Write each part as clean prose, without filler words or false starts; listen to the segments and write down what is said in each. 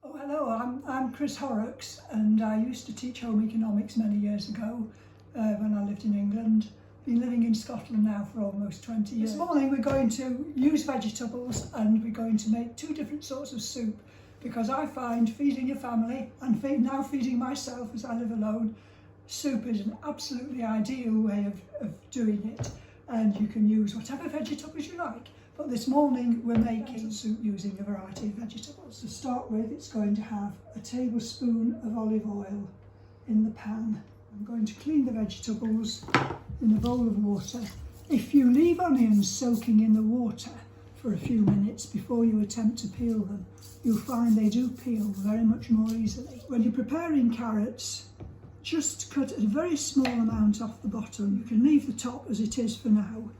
Oh, hello, I'm Chris Horrocks, and I used to teach home economics many years ago when I lived in England. Been living in Scotland now for almost 20 years. This morning we're going to use vegetables and we're going to make two different sorts of soup, because I find feeding your family and now feeding myself as I live alone, soup is an absolutely ideal way of doing it, and you can use whatever vegetables you like. But this morning we're making soup using a variety of vegetables. To start with, it's going to have a tablespoon of olive oil in the pan. I'm going to clean the vegetables in a bowl of water. If you leave onions soaking in the water for a few minutes before you attempt to peel them, you'll find they do peel very much more easily. When you're preparing carrots, just cut a very small amount off the bottom. You can leave the top as it is for now,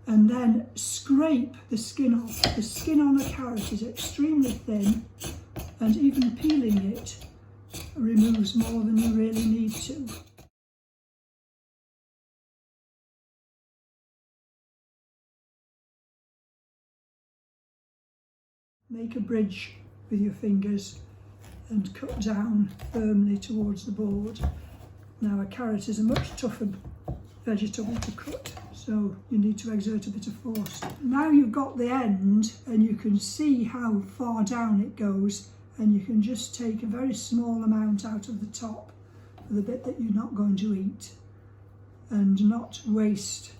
and then scrape the skin off. The skin on a carrot is extremely thin, and even peeling it removes more than you really need to. Make a bridge with your fingers and cut down firmly towards the board. Now, a carrot is a much tougher vegetable to cut, so you need to exert a bit of force. Now you've got the end and you can see how far down it goes, and you can just take a very small amount out of the top for the bit that you're not going to eat, and not waste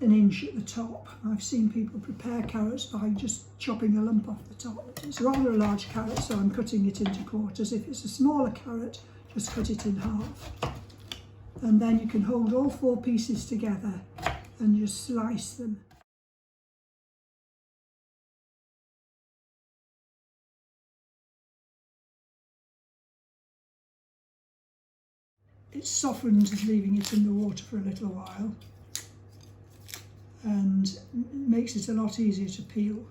an inch at the top. I've seen people prepare carrots by just chopping a lump off the top. It's rather a large carrot, so I'm cutting it into quarters. If it's a smaller carrot, just cut it in half. And then you can hold all four pieces together and just slice them. It's softened leaving it in the water for a little while, and makes it a lot easier to peel.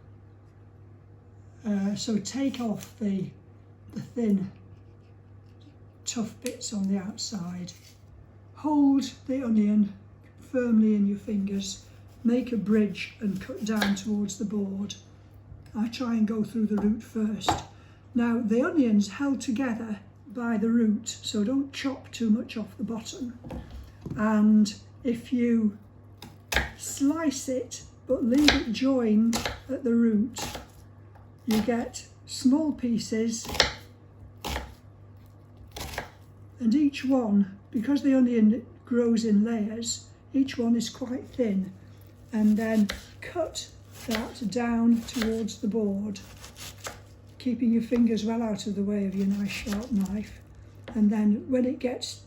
So take off the thin, tough bits on the outside. Hold the onion firmly in your fingers, make a bridge and cut down towards the board. I try and go through the root first. Now, the onion's held together by the root, so don't chop too much off the bottom. And if you slice it but leave it joined at the root, you get small pieces, and each one, because the onion grows in layers, each one is quite thin. And then cut that down towards the board, keeping your fingers well out of the way of your nice sharp knife. And then when it gets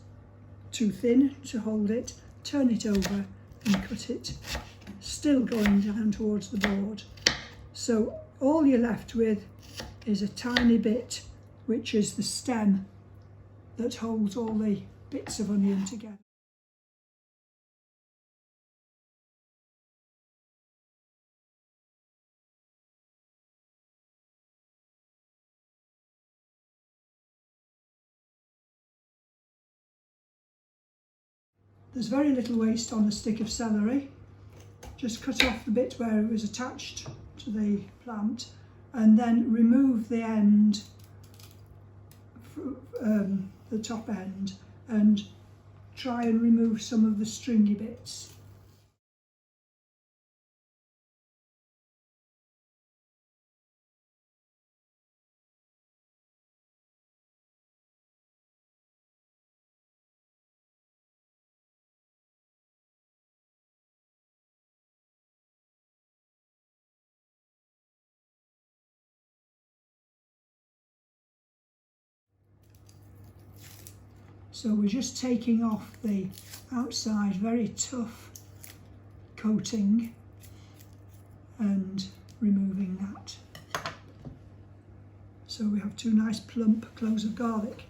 too thin to hold it, turn it over and cut it, still going down towards the board. So all you're left with is a tiny bit, which is the stem that holds all the bits of onion together. There's very little waste on a stick of celery. Just cut off the bit where it was attached to the plant, and then remove the end, the top end, and try and remove some of the stringy bits. So we're just taking off the outside very tough coating and removing that. So we have two nice plump cloves of garlic.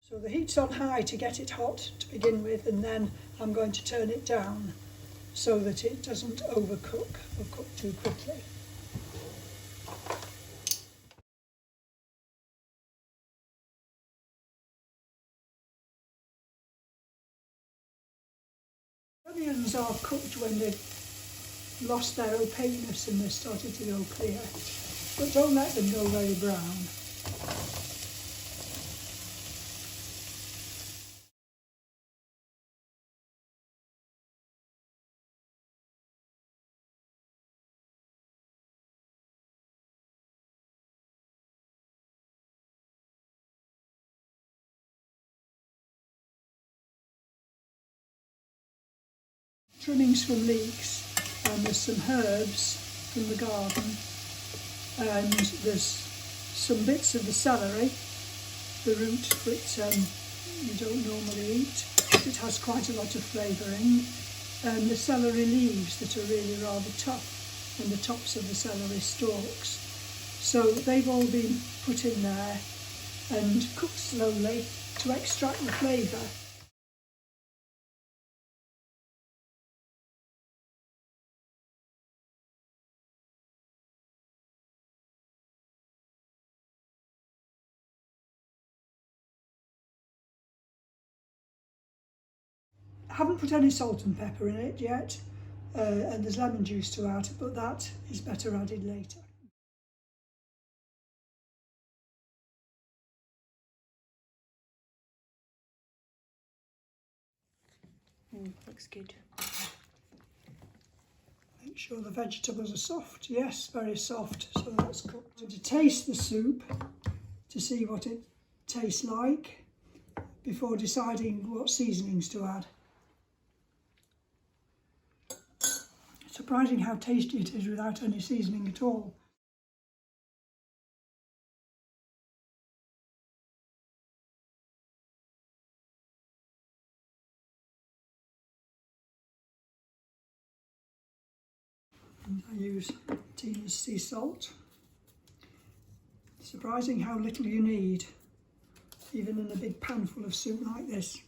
So the heat's on high to get it hot to begin with, and then I'm going to turn it down so that it doesn't overcook or cook too quickly. Onions are cooked when they've lost their opaqueness and they've started to go clear, but don't let them go very brown. Trimmings from leeks, and there's some herbs from the garden, and there's some bits of the celery, the root that you don't normally eat. It has quite a lot of flavouring, and the celery leaves that are really rather tough, and the tops of the celery stalks. So they've all been put in there and cooked slowly to extract the flavour. I haven't put any salt and pepper in it yet, and there's lemon juice to add, but that is better added later. Looks good. Make sure the vegetables are soft. Yes, very soft, so that's cooked. And to taste the soup, to see what it tastes like, before deciding what seasonings to add. Surprising how tasty it is without any seasoning at all. And I use Tina's sea salt. Surprising how little you need, even in a big pan full of soup like this.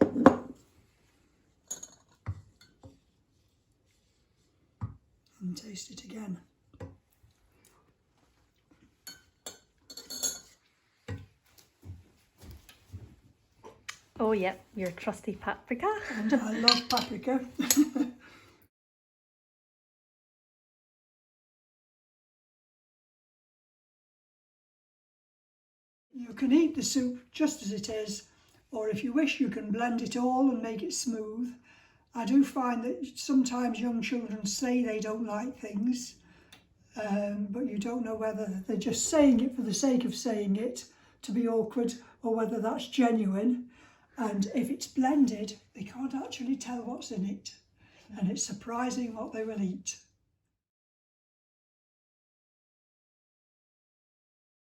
And taste it again. Oh yeah, your trusty paprika. And I love paprika. You can eat the soup just as it is, or if you wish you can blend it all and make it smooth. I do find that sometimes young children say they don't like things, but you don't know whether they're just saying it for the sake of saying it to be awkward, or whether that's genuine. And if it's blended, they can't actually tell what's in it, and it's surprising what they will eat.